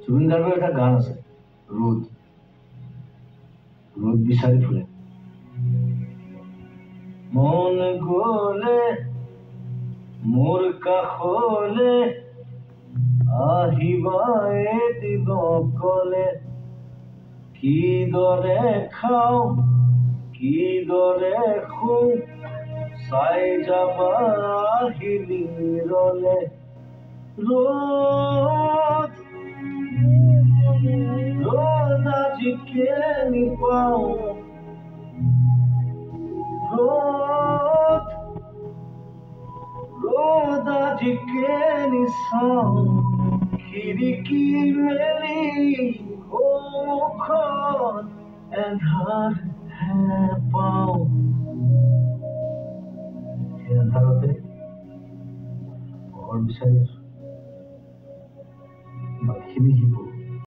জুবিন গাৰ্গৰ এটা গান আছে ৰ'দ ৰ'দ বিচাৰি ফুৰে মন গ'লে মোৰ কাষলে আহিবা এদিন অকলে কিদৰে খাওঁ কিদৰে শুওঁ চাই যাবা আহিলিৰলে ৰ'দ ৰ'দ আজি কেনি পাওঁ ৰ'দ ৰ'দ আজি কেনি চাওঁ খিৰিকী মেলি সন্মুখত এন্ধাৰহে পাওঁ সেই এন্ধাৰতে পোহৰ বিচাৰি আছো বাকীখিনি শিকো